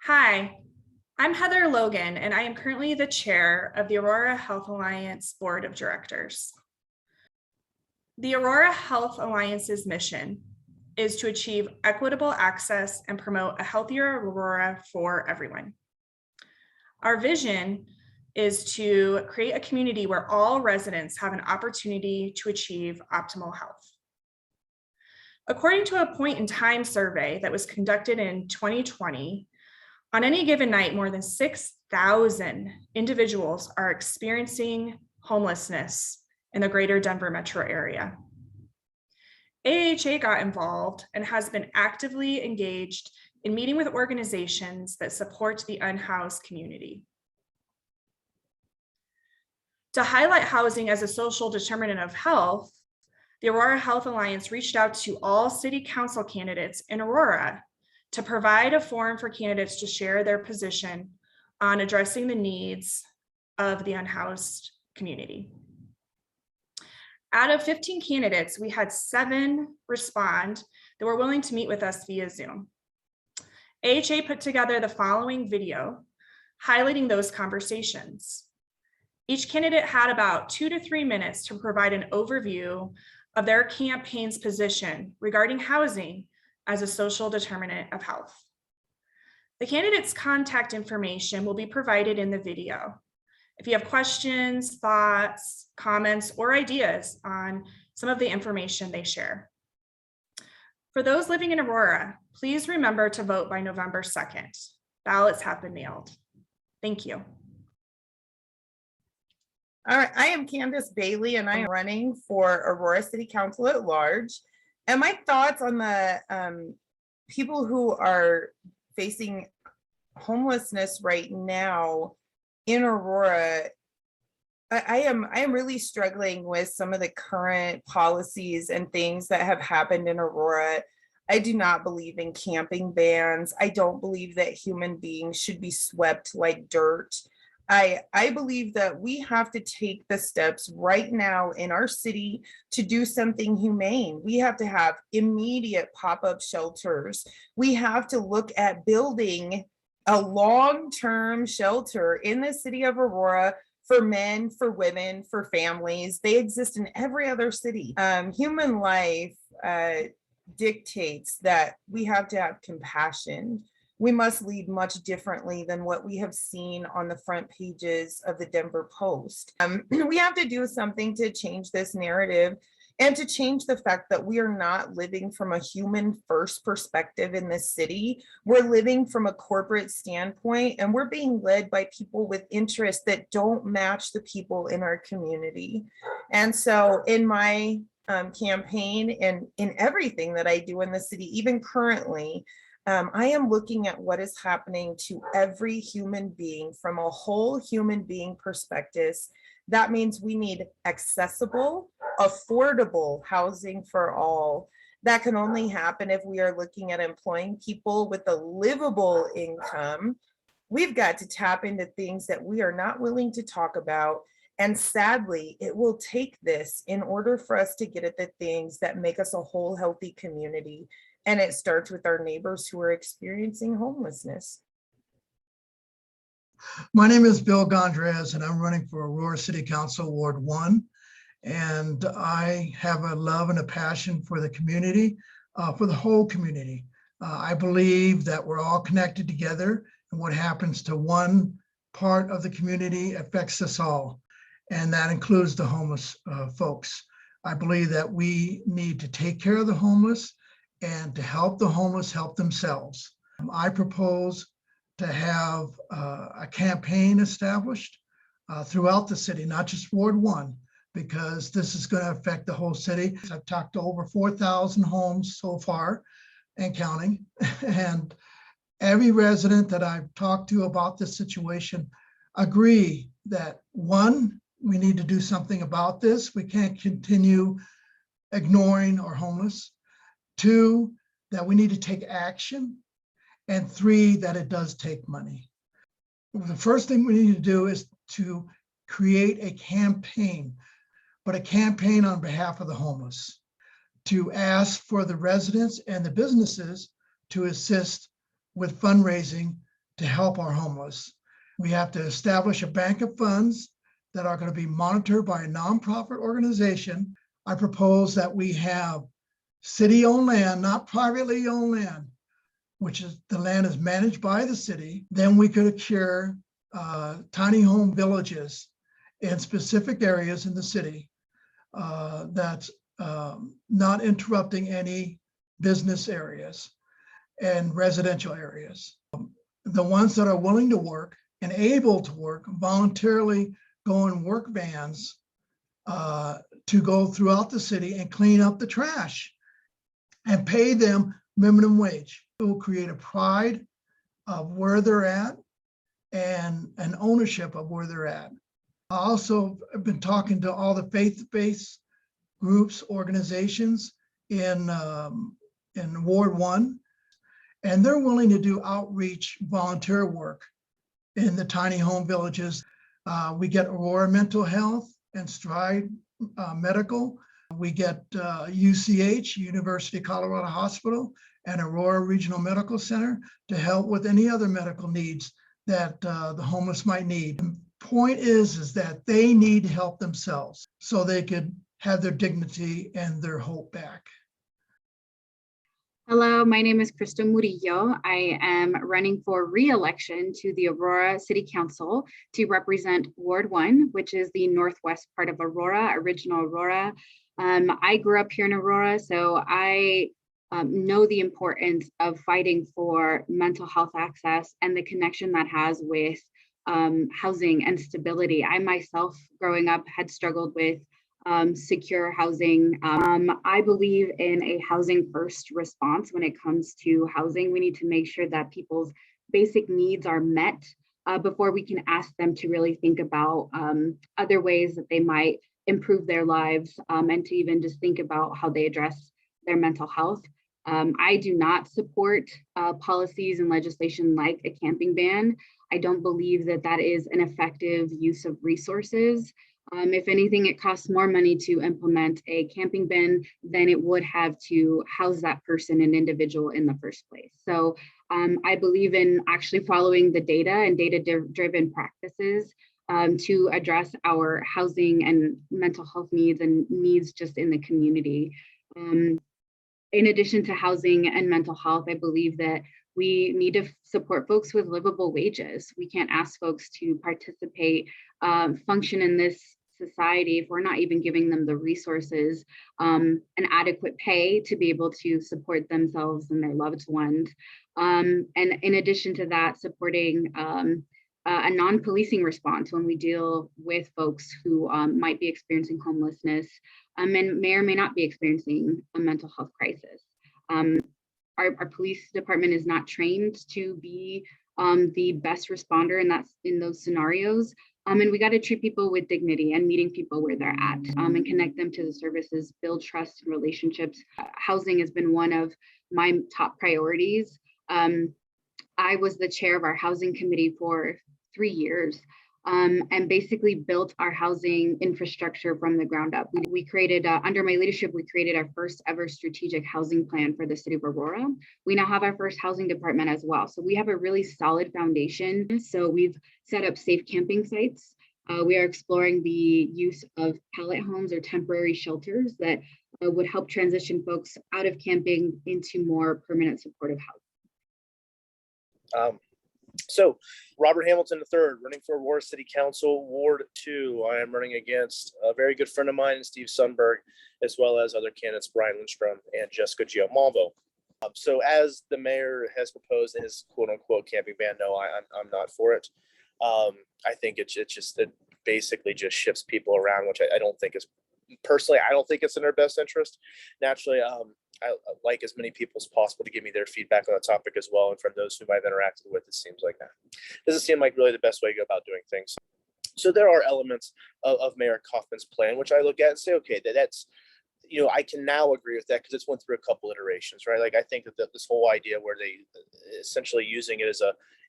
Hi, I'm Heather Logan, and I am currently the chair of the Aurora Health Alliance Board of Directors. The Aurora Health Alliance's mission is to achieve equitable access and promote a healthier Aurora for everyone. Our vision is to create a community where all residents have an opportunity to achieve optimal health. According to a point in time survey that was conducted in 2020, on any given night, more than 6,000 individuals are experiencing homelessness in the greater Denver metro area. AHA got involved and has been actively engaged in meeting with organizations that support the unhoused community. To highlight housing as a social determinant of health, the Aurora Health Alliance reached out to all city council candidates in Aurora to provide a forum for candidates to share their position on addressing the needs of the unhoused community. Out of 15 candidates, we had 7 respond that were willing to meet with us via Zoom. AHA put together the following video highlighting those conversations. Each candidate had about 2 to 3 minutes to provide an overview of their campaign's position regarding housing as a social determinant of health. The candidates' contact information will be provided in the video. If you have questions, thoughts, comments, or ideas on some of the information they share. For those living in Aurora, please remember to vote by November 2nd. Ballots have been mailed. Thank you. All right, I am Candace Bailey and I am running for Aurora City Council at large. And my thoughts on the people who are facing homelessness right now in Aurora, I am really struggling with some of the current policies and things that have happened in Aurora. I do not believe in camping bans. I don't believe that human beings should be swept like dirt. I believe that we have to take the steps right now in our city to do something humane. We have to have immediate pop-up shelters. We have to look at building a long-term shelter in the city of Aurora for men, for women, for families. They exist in every other city. Human life dictates that we have to have compassion. We must lead much differently than what we have seen on the front pages of the Denver Post. We have to do something to change this narrative and to change the fact that we are not living from a human first perspective in this city. We're living from a corporate standpoint and we're being led by people with interests that don't match the people in our community. And so in my campaign and in everything that I do in the city, even currently, I am looking at what is happening to every human being from a whole human being perspective. That means we need accessible, affordable housing for all. That can only happen if we are looking at employing people with a livable income. We've got to tap into things that we are not willing to talk about. And sadly, it will take this in order for us to get at the things that make us a whole healthy community. And it starts with our neighbors who are experiencing homelessness. My name is Bill Gondrez, and I'm running for Aurora City Council Ward 1. And I have a love and a passion for the community, for the whole community. I believe that we're all connected together, and what happens to one part of the community affects us all. And that includes the homeless folks. I believe that we need to take care of the homeless and to help the homeless help themselves. I propose to have a campaign established throughout the city, not just Ward 1, because this is going to affect the whole city. I've talked to over 4,000 homes so far and counting, and every resident that I've talked to about this situation agree that, one, we need to do something about this. We can't continue ignoring our homeless. 2, that we need to take action, and 3, that it does take money. The first thing we need to do is to create a campaign, but a campaign on behalf of the homeless, to ask for the residents and the businesses to assist with fundraising to help our homeless. We have to establish a bank of funds that are going to be monitored by a nonprofit organization. I propose that we have city-owned land, not privately owned land, which is the land is managed by the city. Then we could acquire tiny home villages in specific areas in the city that's not interrupting any business areas and residential areas. The ones that are willing to work and able to work voluntarily go in work vans to go throughout the city and clean up the trash and pay them minimum wage. It will create a pride of where they're at and an ownership of where they're at. I also have been talking to all the faith-based groups, organizations in Ward 1, and they're willing to do outreach volunteer work in the tiny home villages. We get Aurora Mental Health and Stride Medical. We get UCH, University of Colorado Hospital, and Aurora Regional Medical Center to help with any other medical needs that the homeless might need. The point is that they need help themselves so they could have their dignity and their hope back. Hello, my name is Krista Murillo. I am running for re-election to the Aurora City Council to represent Ward 1, which is the northwest part of Aurora, original Aurora. I grew up here in Aurora, so I know the importance of fighting for mental health access and the connection that has with housing and stability. I myself, growing up, had struggled with secure housing. I believe in a housing first response when it comes to housing. We need to make sure that people's basic needs are met before we can ask them to really think about other ways that they might improve their lives and to even just think about how they address their mental health. I do not support policies and legislation like a camping ban. I don't believe that that is an effective use of resources. If anything, it costs more money to implement a camping ban than it would have to house that person, an individual, in the first place. So I believe in actually following the data and data-driven practices to address our housing and mental health needs and needs just in the community. In addition to housing and mental health, I believe that we need to support folks with livable wages. We can't ask folks to participate, function in this society if we're not even giving them the resources and adequate pay to be able to support themselves and their loved ones. And in addition to that, supporting a non-policing response when we deal with folks who might be experiencing homelessness and may or may not be experiencing a mental health crisis. Our police department is not trained to be the best responder in those scenarios. And we got to treat people with dignity and meeting people where they're at and connect them to the services, build trust and relationships. Housing has been one of my top priorities. I was the chair of our housing committee for 3 years and basically built our housing infrastructure from the ground up. We created, under my leadership, we created our first ever strategic housing plan for the city of Aurora. We now have our first housing department as well. So we have a really solid foundation. So we've set up safe camping sites. We are exploring the use of pallet homes or temporary shelters that would help transition folks out of camping into more permanent supportive housing. So Robert Hamilton III, running for Aurora City Council, Ward 2. I am running against a very good friend of mine, Steve Sundberg, as well as other candidates, Brian Lindstrom and Jessica Giamalvo. So as the mayor has proposed in his quote unquote camping ban, no, I'm not for it. I think it basically just shifts people around, which I don't think is, personally, I don't think it's in their best interest. Naturally, I like as many people as possible to give me their feedback on the topic as well. And from those whom I've interacted with, it seems like that doesn't seem like really the best way to go about doing things. So there are elements of Mayor Kaufman's plan, which I look at and say, okay, that's, I can now agree with that because it's went through a couple iterations, right? Like I think that this whole idea where they essentially using it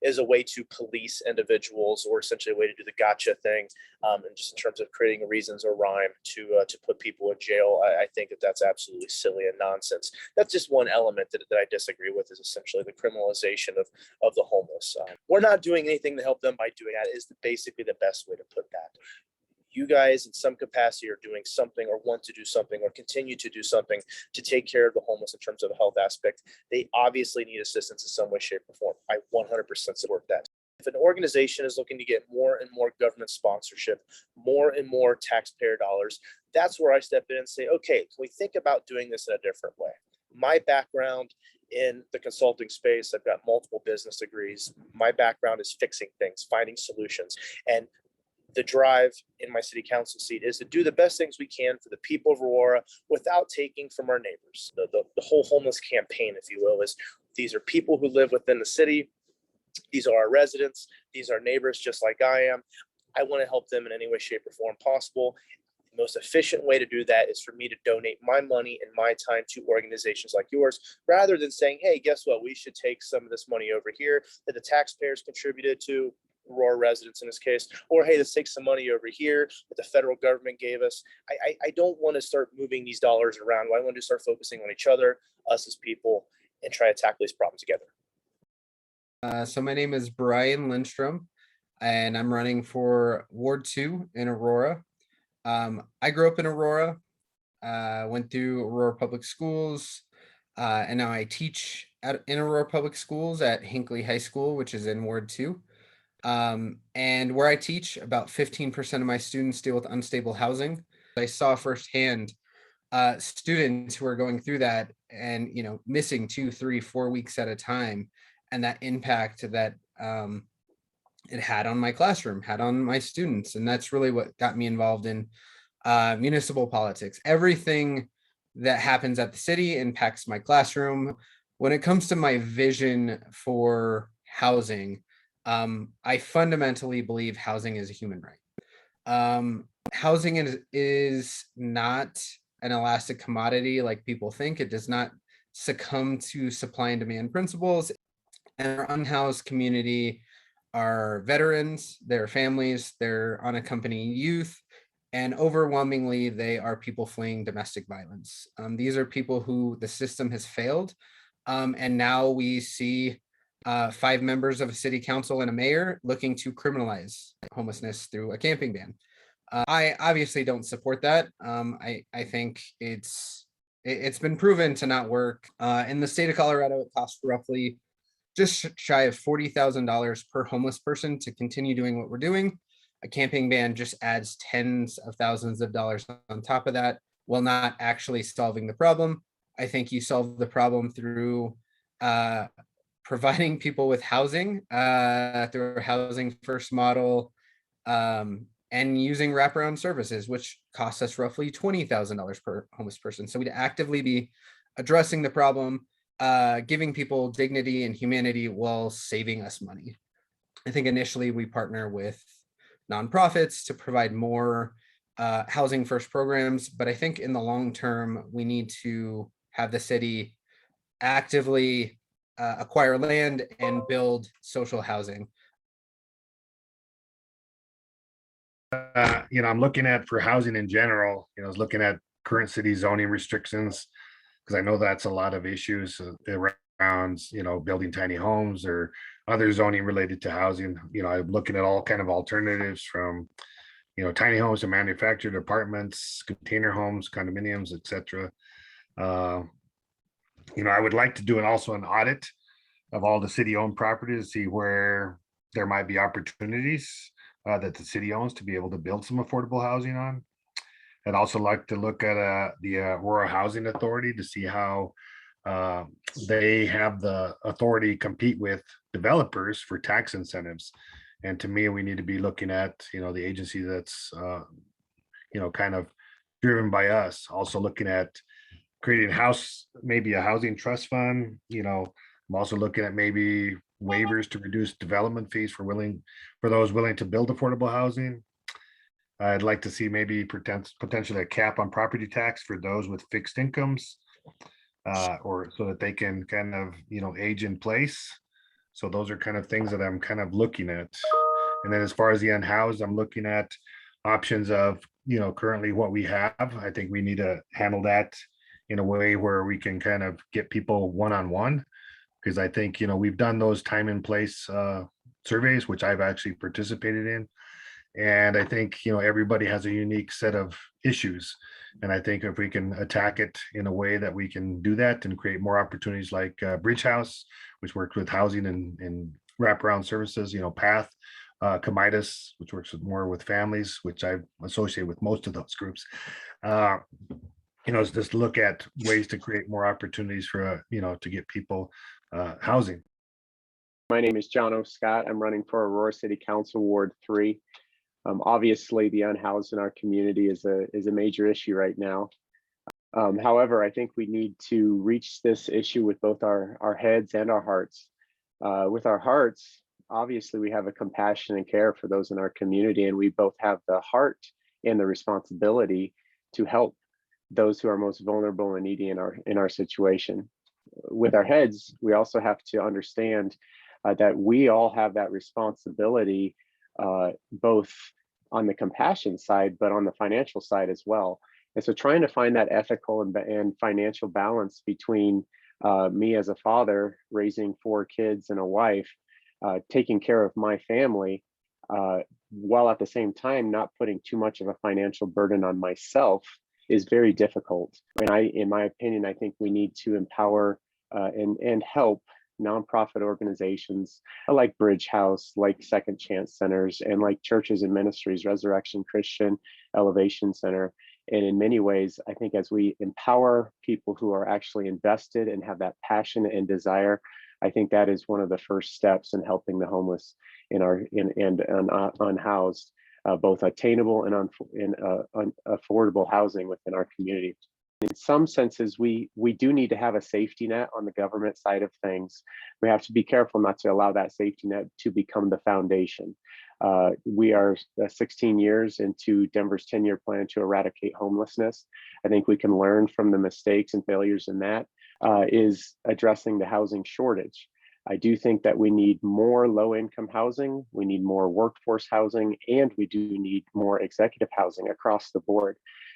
as a way to police individuals, or essentially a way to do the gotcha thing, and just in terms of creating reasons or rhyme to put people in jail, I think that that's absolutely silly and nonsense. That's just one element that I disagree with, is essentially the criminalization of the homeless. We're not doing anything to help them by doing that, is basically the best way to put that. You guys in some capacity are doing something, or want to do something, or continue to do something to take care of the homeless in terms of the health aspect. They obviously need assistance in some way, shape, or form. I 100% support that. If an organization is looking to get more and more government sponsorship, more and more taxpayer dollars, that's where I step in and say, okay, can we think about doing this in a different way? My background in the consulting space, I've got multiple business degrees. My background is fixing things, finding solutions. And the drive in my city council seat is to do the best things we can for the people of Aurora without taking from our neighbors. The whole homeless campaign, if you will, is these are people who live within the city. These are our residents. These are neighbors just like I am. I want to help them in any way, shape, or form possible. The most efficient way to do that is for me to donate my money and my time to organizations like yours, rather than saying, hey, guess what? We should take some of this money over here that the taxpayers contributed to, Aurora residents in this case, or hey, let's take some money over here that the federal government gave us. I don't want to start moving these dollars around. I want to start focusing on each other, us as people, and try to tackle these problems together. So my name is Brian Lindstrom, and I'm running for Ward 2 in Aurora. I grew up in Aurora, went through Aurora Public Schools, and now I teach in Aurora Public Schools at Hinckley High School, which is in Ward 2. And where I teach, about 15% of my students deal with unstable housing. I saw firsthand students who are going through that and, missing 2, 3, 4 weeks at a time, and that impact that it had on my classroom, had on my students. And that's really what got me involved in municipal politics. Everything that happens at the city impacts my classroom. When it comes to my vision for housing, I fundamentally believe housing is a human right. Housing is not an elastic commodity like people think. It does not succumb to supply and demand principles. And our unhoused community are veterans, they're families, they're unaccompanied youth, and overwhelmingly, they are people fleeing domestic violence. These are people who the system has failed. And now we see 5 members of a city council and a mayor looking to criminalize homelessness through a camping ban. I obviously don't support that. I think it's been proven to not work. In the state of Colorado, it costs roughly just shy of $40,000 per homeless person to continue doing what we're doing. A camping ban just adds tens of thousands of dollars on top of that, while not actually solving the problem. I think you solve the problem through providing people with housing through a housing first model, and using wraparound services, which costs us roughly $20,000 per homeless person. So we'd actively be addressing the problem, giving people dignity and humanity while saving us money. I think initially we partner with nonprofits to provide more housing first programs, but I think in the long term, we need to have the city actively acquire land and build social housing. I'm looking at, for housing in general, I was looking at current city zoning restrictions, because I know that's a lot of issues around, building tiny homes or other zoning related to housing. I'm looking at all kind of alternatives from, tiny homes to manufactured apartments, container homes, condominiums, etc. I would like to do also an audit of all the city-owned properties to see where there might be opportunities that the city owns to be able to build some affordable housing on. I'd also like to look at the Aurora Housing Authority to see how they have the authority compete with developers for tax incentives. And to me, we need to be looking at, the agency that's, kind of driven by us. Also looking at creating maybe a housing trust fund. I'm also looking at maybe waivers to reduce development fees for those willing to build affordable housing. I'd like to see maybe potentially a cap on property tax for those with fixed incomes. Or so that they can kind of, age in place. So those are kind of things that I'm kind of looking at. And then as far as the unhoused, I'm looking at options of, currently what we have. I think we need to handle that in a way where we can kind of get people one-on-one. Because I think, we've done those time and place surveys, which I've actually participated in. And I think, everybody has a unique set of issues. And I think if we can attack it in a way that we can do that and create more opportunities like Bridge House, which works with housing and wraparound services, PATH, Comitas, which works more with families, which I associate with most of those groups. Is just look at ways to create more opportunities for, to get people housing. My name is Jono Scott. I'm running for Aurora City Council Ward 3. Obviously, the unhoused in our community is a major issue right now. However, I think we need to reach this issue with both our heads and our hearts. With our hearts, obviously, we have a compassion and care for those in our community, and we both have the heart and the responsibility to help those who are most vulnerable and needy in our situation. With our heads, we also have to understand that we all have that responsibility, both on the compassion side, but on the financial side as well. And so trying to find that ethical and financial balance between me as a father raising 4 kids and a wife, taking care of my family, while at the same time not putting too much of a financial burden on myself is very difficult. And in my opinion, I think we need to empower and help nonprofit organizations like Bridge House, like Second Chance Centers, and like churches and ministries, Resurrection Christian Elevation Center. And in many ways, I think as we empower people who are actually invested and have that passion and desire, I think that is one of the first steps in helping the homeless and unhoused, both attainable and affordable housing within our community. In some senses, we do need to have a safety net on the government side of things. We have to be careful not to allow that safety net to become the foundation. We are 16 years into Denver's 10-year plan to eradicate homelessness. I think we can learn from the mistakes and failures in that is addressing the housing shortage. I do think that we need more low-income housing, we need more workforce housing, and we do need more executive housing across the board.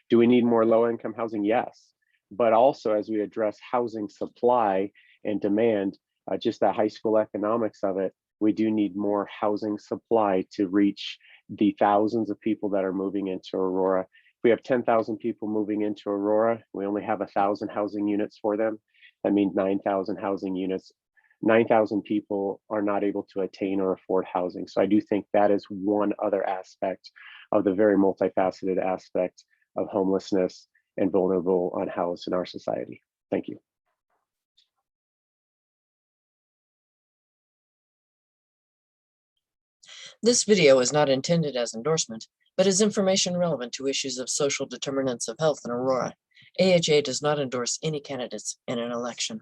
Do we need more low-income housing? Yes. But also, as we address housing supply and demand, just the high school economics of it, we do need more housing supply to reach the thousands of people that are moving into Aurora. If we have 10,000 people moving into Aurora, we only have 1,000 housing units for them. That means 9,000 housing units. 9,000 people are not able to attain or afford housing. So I do think that is one other aspect of the very multifaceted aspect of homelessness and vulnerable unhoused in our society. Thank you. This video is not intended as endorsement, but is information relevant to issues of social determinants of health in Aurora. AHA does not endorse any candidates in an election.